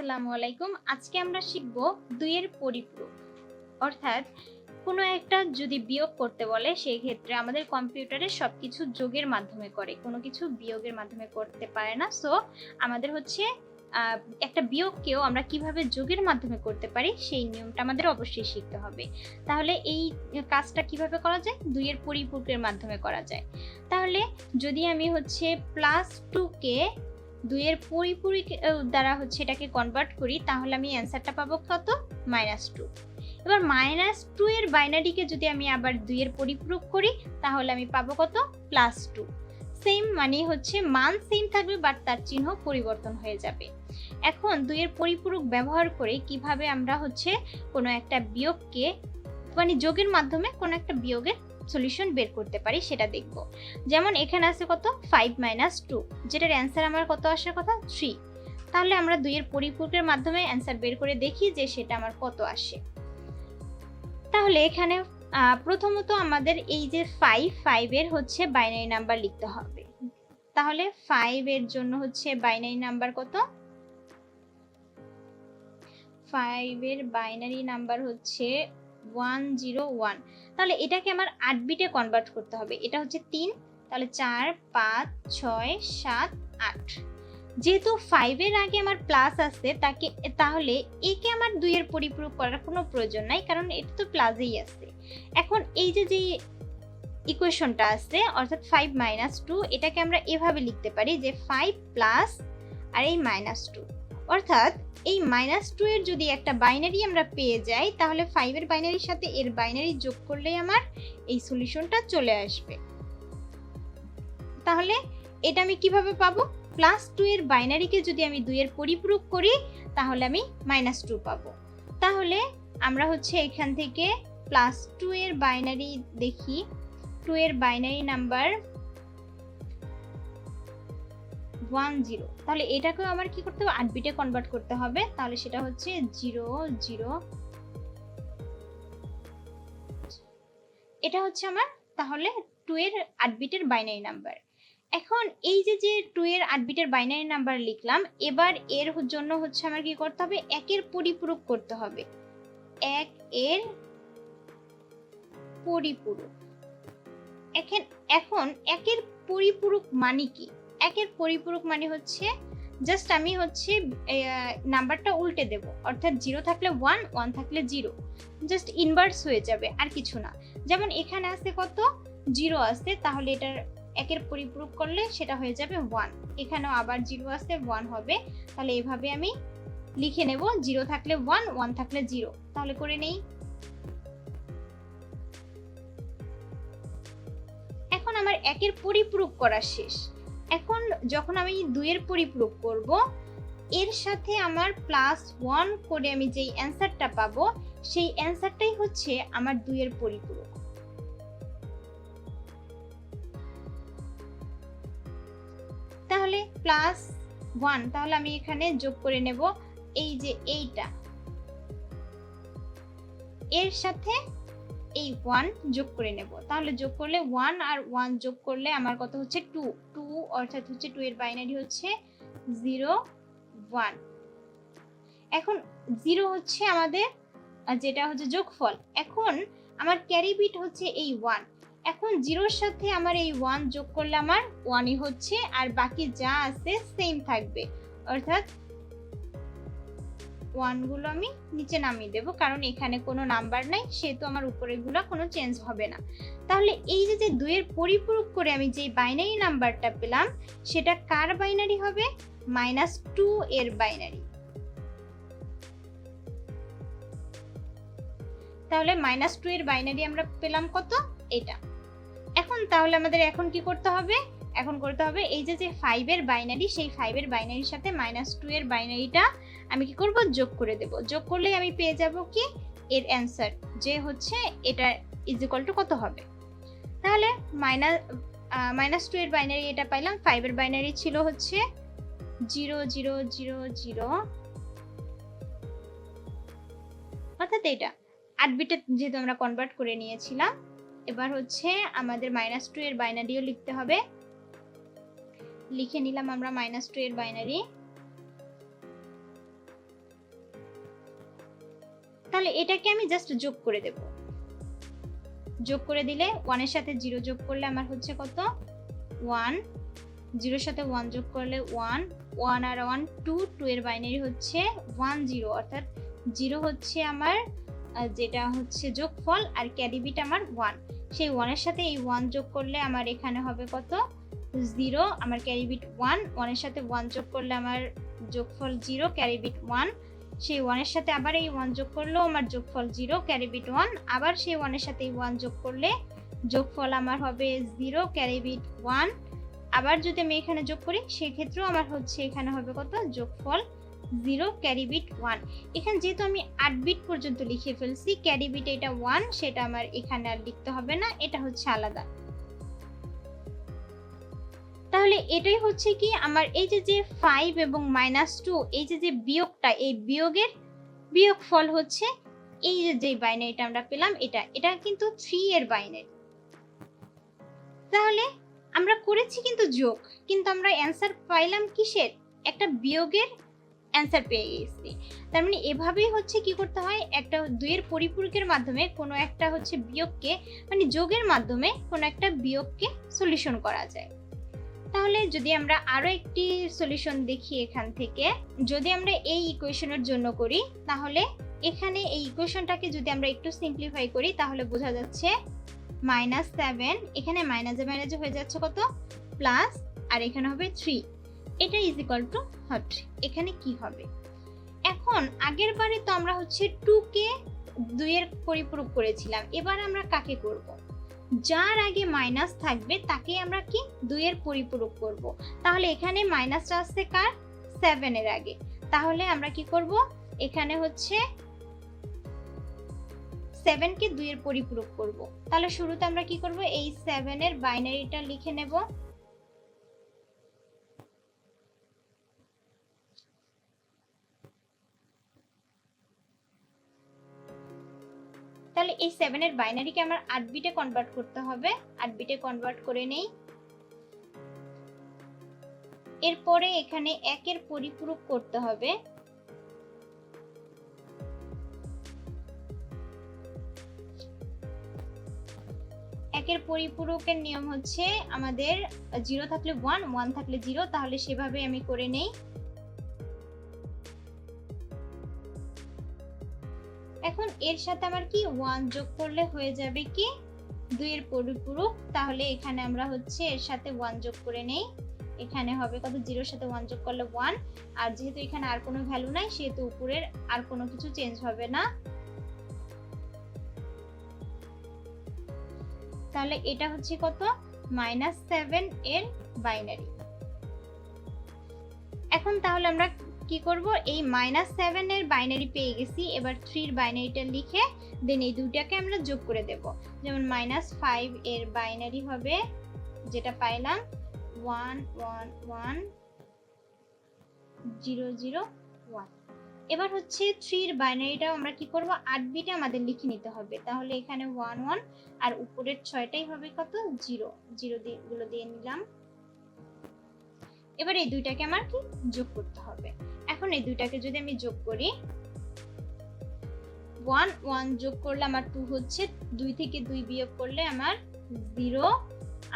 আসসালামু আলাইকুম। আজকে আমরা শিখব 2 এর পরিপূরক। অর্থাৎ কোনো একটা যদি বিয়োগ করতে বলে সেই ক্ষেত্রে আমাদের কম্পিউটারে সবকিছু যোগের মাধ্যমে করে, কোনো কিছু বিয়োগের মাধ্যমে করতে পারে না। সো আমাদের হচ্ছে একটা বিয়োগকেও আমরা কিভাবে যোগের মাধ্যমে করতে পারি সেই নিয়মটা আমাদের অবশ্যই শিখতে হবে। তাহলে এই কাজটা কিভাবে করা যায়? 2 এর পরিপূরকের মাধ্যমে করা যায়। তাহলে যদি আমি হচ্ছে +2 কে 2 এর পরিপূরক দ্বারা হচ্ছে এটাকে কনভার্ট করি, তাহলে আমি অ্যান্সারটা পাবো কত? -2। এবার -2 এর বাইনারিকে যদি আমি আবার 2 এর পরিপূরক করি, তাহলে আমি পাবো কত? +2। সেম মানে হচ্ছে মান সেম থাকবে, বাট তার চিহ্ন পরিবর্তন হয়ে যাবে। এখন 2 এর পরিপূরক ব্যবহার করে কিভাবে আমরা হচ্ছে কোনো একটা বিয়োগকে মানে যোগের মাধ্যমে কোনো একটা বিয়োগের সলিউশন বের করতে পারি সেটা দেখব। যেমন এখানে আছে কত? 5 - 2, যেটার অ্যান্সার আমার কত আসার কথা? 3। তাহলে আমরা 2 এর পরিপূরকের মাধ্যমে অ্যান্সার বের করে দেখি যে সেটা আমার কত আসে। তাহলে এখানে প্রথমত আমাদের এই যে 5 এর হচ্ছে বাইনারি নাম্বার লিখতে হবে। তাহলে 5 এর জন্য হচ্ছে বাইনারি নাম্বার কত? 5 এর বাইনারি নাম্বার হচ্ছে 101। তাহলে এটাকে আমার 8 বিটে কনভার্ট করতে হবে। এটা হচ্ছে 3, তাহলে 4 5 6 7 8। যেহেতু 5 এর আগে আমার প্লাস আছে তাহলে একে আমার 2 এর পরিপূরক করার কোনো প্রয়োজন নাই, কারণ এটা তো প্লাসেই আছে। এখন এই যে ইকুয়েশনটা আছে অর্থাৎ 5 - 2, এটাকে আমরা এভাবে লিখতে পারি যে 5 প্লাস আর এই -2, অর্থাৎ এই -2 এর যদি একটা বাইনারি আমরা পেয়ে যাই, তাহলে 5 এর বাইনারির সাথে এর বাইনারি যোগ করলেই আমার এই সলিউশনটা চলে আসবে। তাহলে এটা আমি কিভাবে পাবো? +2 এর বাইনারিকে যদি আমি 2 এর পরিপূরক করি, তাহলে আমি -2 পাবো। তাহলে আমরা হচ্ছে এখান থেকে +2 এর বাইনারি দেখি। 2 এর বাইনারি নাম্বার 10। তাহলে এটাকেও আমার কি করতে হবে? 8 বিটে কনভার্ট করতে হবে। তাহলে সেটা হচ্ছে 0 0। এটা হচ্ছে আমার তাহলে 2 এর 8 বিটের বাইনারি নাম্বার। এখন এই যে 2 এর 8 বিটের বাইনারি নাম্বার লিখলাম, এবার এর জন্য হচ্ছে আমার কি করতে হবে? 1 এর পরিপূরক করতে হবে। 1 এর পরিপূরক। এখন 1 এর পরিপূরক মানে কি? 1 এর পরিপূরক মানে হচ্ছে জাস্ট আমি হচ্ছে নাম্বারটা উল্টে দেব, অর্থাৎ 0 থাকলে 1, 1 থাকলে 0, জাস্ট ইনভার্স হয়ে যাবে, আর কিছু না। যেমন এখানে আছে কত? 0 আছে, তাহলে এটার 1 এর পরিপূরক করলে সেটা হয়ে যাবে 1। এখানেও আবার 0 আছে, 1 হবে। তাহলে এভাবে আমি লিখে নেব, 0 থাকলে 1, 1 থাকলে 0। তাহলে করে নেই। এখন আমার 1 এর পরিপূরক করা শেষ। এখন যখন আমি 2 এর পরিপূরক করব, এর সাথে আমার +1 করে আমি যেই অ্যান্সারটা পাবো, সেই অ্যান্সারটাই হচ্ছে আমার 2 এর পরিপূরক। তাহলে +1, তাহলে আমি এখানে যোগ করে নেব এই যে এইটা, এর সাথে এই 1 যোগ করে নেব। তাহলে যোগ করলে 1 আর 1 যোগ করলে আমার কত হচ্ছে? 2। 2 অর্থাৎ হচ্ছে 2 এর বাইনারি হচ্ছে 0 1। এখন 0 হচ্ছে আমাদের যেটা হচ্ছে যোগফল। এখন আমার ক্যারি বিট হচ্ছে এই 1। এখন 0 এর সাথে আমার এই 1 যোগ করলে আমার 1ই হচ্ছে, আর বাকি যা আছে সেম থাকবে, অর্থাৎ 1 গুলো আমি নিচে নামিয়ে দেব, কারণ এখানে কোনো নাম্বার নাই, সেহেতু আমার উপরেগুলো কোনো চেঞ্জ হবে না। তাহলে এই যে 2 এর পরিপূরক করে আমি যে বাইনারি নাম্বারটা পেলাম, সেটা কার বাইনারি হবে? -2 এর বাইনারি। তাহলে -2 এর বাইনারি আমরা পেলাম কত? এটা। এখন তাহলে আমাদের এখন কি করতে হবে? এখন করতে হবে এই যে 5 এর বাইনারি, সেই 5 এর বাইনারির সাথে -2 এর বাইনারিটা আমি কি করব? যোগ করে দেব। যোগ করলেই আমি পেয়ে যাব কি? এর অ্যান্সার, যে হচ্ছে এটা ইকুয়াল টু কত হবে। তাহলে -2 এর বাইনারি এটা পাইলাম। 5 এর বাইনারি ছিল হচ্ছে 0 0 0 0, অর্থাৎ এটা 8 বিটে যেহেতু আমরা কনভার্ট করে নিয়েছিলাম। এবার হচ্ছে আমাদের -2 এর বাইনারিও লিখতে হবে। লিখে নিলাম আমরা -2 এর বাইনারি। তাহলে এটাকে আমি জাস্ট যোগ করে দেব। যোগ করে দিলে 1 এর সাথে 0 যোগ করলে আমার হচ্ছে কত 1, 0 এর সাথে 1 যোগ করলে 1, 1 আর 1 2, 2 এর বাইনারি হচ্ছে 1 0, অর্থাৎ 0 হচ্ছে আমার যেটা হচ্ছে যোগফল আর ক্যারি বিট আমার 1। সেই 1 এর সাথে এই 1 যোগ করলে আমার এখানে হবে কত 0, আমার ক্যারি বিট 1, 1 এর সাথে 1 যোগ করলে আমার যোগফল 0, ক্যারি বিট 1। সেই 1 এর সাথে আবার এই 1 যোগ করলেও আমার যোগফল 0, ক্যারি বিট 1। আবার সেই 1 এর সাথে এই 1 যোগ করলে যোগফল আমার হবে 0, ক্যারি বিট 1। আবার যদি আমি এখানে যোগ করি সেক্ষেত্রেও আমার হচ্ছে এখানে হবে কত যোগফল 0, ক্যারি বিট 1। এখানে যেহেতু আমি 8 বিট পর্যন্ত লিখে ফেলছি, ক্যারি বিট এটা 1, সেটা আমার এখানে আর লিখতে হবে না, এটা হচ্ছে আলাদা। তাহলে এটাই হচ্ছে কি আমার এই যে 5 এবং -2, এই যে বিয়োগটা, এই বিয়োগের বিয়োগফল হচ্ছে এই যে বাইনারিটা আমরা পেলাম, এটা কিন্তু 3 এর বাইনারি। তাহলে আমরা করেছি কিন্তু যোগ, কিন্তু আমরা অ্যান্সার পাইলাম কিসের, একটা বিয়োগের অ্যান্সার পেয়ে গেছি। তার মানে এভাবেই হচ্ছে কি করতে হয়, একটা 2 এর পরিপূরকের মাধ্যমে কোনো একটা হচ্ছে বিয়োগকে, মানে যোগের মাধ্যমে কোনো একটা বিয়োগকে সলিউশন করা যায়। তাহলে যদি আমরা আরো একটি সলিউশন দেখি এখান থেকে, যদি আমরা এই ইকুয়েশনের জন্য করি, তাহলে এখানে এই ইকুয়েশনটাকে যদি আমরা একটু সিম্পলিফাই করি তাহলে বোঝা যাচ্ছে -7, এখানে মাইনাসে মাইনাসে হয়ে যাচ্ছে কত প্লাস, আর এখানে হবে 3, এটা ইজ ইকুয়াল টু 3। এখানে কি হবে, এখন আগের বারে তো আমরা হচ্ছে 2 কে 2 এর পরিপূরক করেছিলাম, এবার আমরা কাকে করব, যার আগে মাইনাস থাকবে তাকে আমরা কি 2 এর পরিপূরক করব। তাহলে এখানে মাইনাসটা আসছে কার 7 এর আগে, তাহলে আমরা কি করব, এখানে হচ্ছে 7 কে 2 এর পরিপূরক করব। তাহলে শুরুতে আমরা কি করব, এই 7 এর বাইনারিটা লিখে নেব। তাহলে এই 7 এর বাইনারিকে আমার 8 বিটে কনভার্ট করতে হবে, 8 বিটে কনভার্ট করে নেই। এরপরে এখানে 1 এর পরিপূরক করতে হবে, একের পরিপূরকের নিয়ম হচ্ছে আমাদের 0 থাকলে 1, 1 থাকলে 0, তাহলে সেভাবে আমি করে নেই। এখন এর সাথে আমার কি 1 যোগ করলে হয়ে যাবে কি 2 এর পরিপূরক, তাহলে এখানে আমরা হচ্ছে এর সাথে 1 যোগ করে নেই, এখানে হবে কত 0 এর সাথে 1 যোগ করলে 1, আর যেহেতু এখানে আর কোনো ভ্যালু নাই সেহেতু উপরের আর কোনো কিছু চেঞ্জ হবে না। তাহলে এটা হচ্ছে কত -7 এর বাইনারি। এখন তাহলে আমরা কি করব, এই -7 এর বাইনারি পেয়ে গেছি, এবার 3 এর বাইনারিটা লিখে দেন এই দুইটাকে আমরা যোগ করে দেব। যেমন -5 এর বাইনারি হবে যেটা পাইলাম 1 1 1 0 0 1। এবার হচ্ছে 3 এর বাইনারিটাও আমরা কি করব, 8 বিটে আমাদের লিখে নিতে হবে। তাহলে এখানে 1 1 আর উপরের 6টাই হবে কত 0 0 গুলো দিয়ে নিলাম। এবার এই দুইটাকে আমার কি যোগ করতে হবে। এখন এই দুইটাকে যদি আমি যোগ করি, 1 1 যোগ করলে আমার 2 হচ্ছে, 2 থেকে 2 বিয়োগ করলে আমার 0,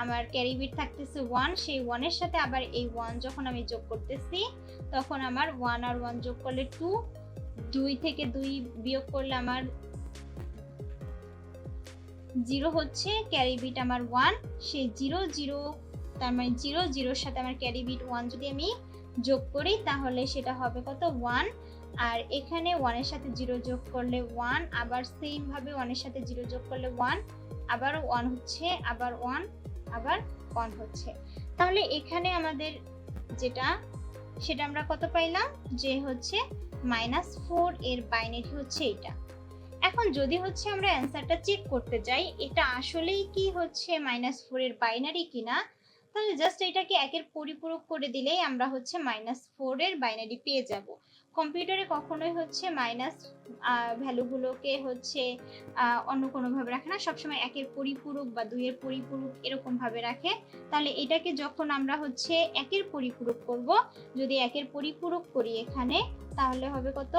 আমার ক্যারি বিট থাকতেছে 1, সেই 1 এর সাথে আবার এই 1 যখন আমি যোগ করতেছি তখন আমার 1 আর 1 যোগ করলে 2, 2 থেকে 2 বিয়োগ করলে আমার 0 হচ্ছে, ক্যারি বিট আমার 1, সেই 0 0, তার মানে 0 0 এর সাথে আমার ক্যারি বিট 1 যদি আমি যোগ করি তাহলে সেটা হবে কত 1, আর এখানে 1 এর সাথে 0 যোগ করলে 1, আবার সেম ভাবে 1 এর সাথে 0 যোগ করলে 1, আবার 1 হচ্ছে, আবার 1, আবার 1 হচ্ছে। তাহলে এখানে আমাদের যেটা সেটা আমরা কত পাইলাম, যে হচ্ছে -4 এর বাইনারি হচ্ছে এটা। এখন যদি হচ্ছে আমরা অ্যান্সারটা চেক করতে যাই এটা আসলেই কি হচ্ছে -4 এর বাইনারি কিনা, তাহলে জাস্ট এটাকে 1 এর পরিপূরক করে দিলেই আমরা হচ্ছে -4 এর বাইনারি পেয়ে যাব। কম্পিউটারে কখনোই হচ্ছে মাইনাস ভ্যালুগুলোকে হচ্ছে অন্য কোনো ভাবে রাখে না, সবসময় 1 এর পরিপূরক বা 2 এর পরিপূরক এরকম ভাবে রাখে। তাহলে এটাকে যখন আমরা হচ্ছে 1 এর পরিপূরক করব, যদি 1 এর পরিপূরক করি এখানে তাহলে হবে কত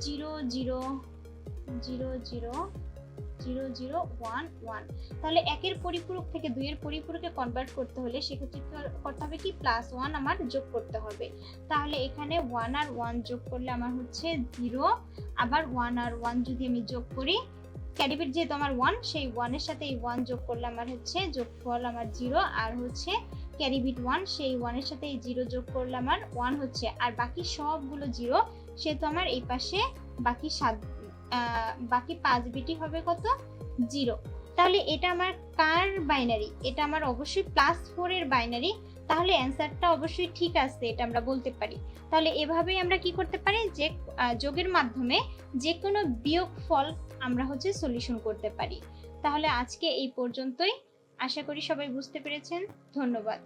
0.00000011। তাহলে 1 এর পরিপূরক থেকে 2 এর পরিপূরকে কনভার্ট করতে হলে সেক্ষেত্রে করতে হবে কি +1 আমার যোগ করতে হবে। তাহলে এখানে 1 আর 1 যোগ করলে আমার হচ্ছে 0, আবার 1 আর 1 যদি আমি যোগ করি, ক্যারি বিট যেহেতু আমার 1, সেই 1 এর সাথে এই 1 যোগ করলে আমার হচ্ছে যোগফল আমার 0, আর হচ্ছে ক্যারি বিট 1, সেই 1 এর সাথে এই 0 যোগ করলে আমার 1 হচ্ছে, আর বাকি সবগুলো 0, সেহেতু আমার এই পাশে বাকি 5 বিটই হবে কত, 0। তাহলে এটা আমার কার বাইনারি, এটা আমার অবশ্যই +4 এর বাইনারি। তাহলে অ্যান্সারটা অবশ্যই ঠিক আছে, এটা আমরা বলতে পারি। তাহলে এভাবেই আমরা কি করতে পারি, যে যোগের মাধ্যমে যে কোনো বিয়োগফল আমরা হচ্ছে সলিউশন করতে পারি। তাহলে আজকে এই পর্যন্তই, আশা করি সবাই বুঝতে পেরেছেন। ধন্যবাদ।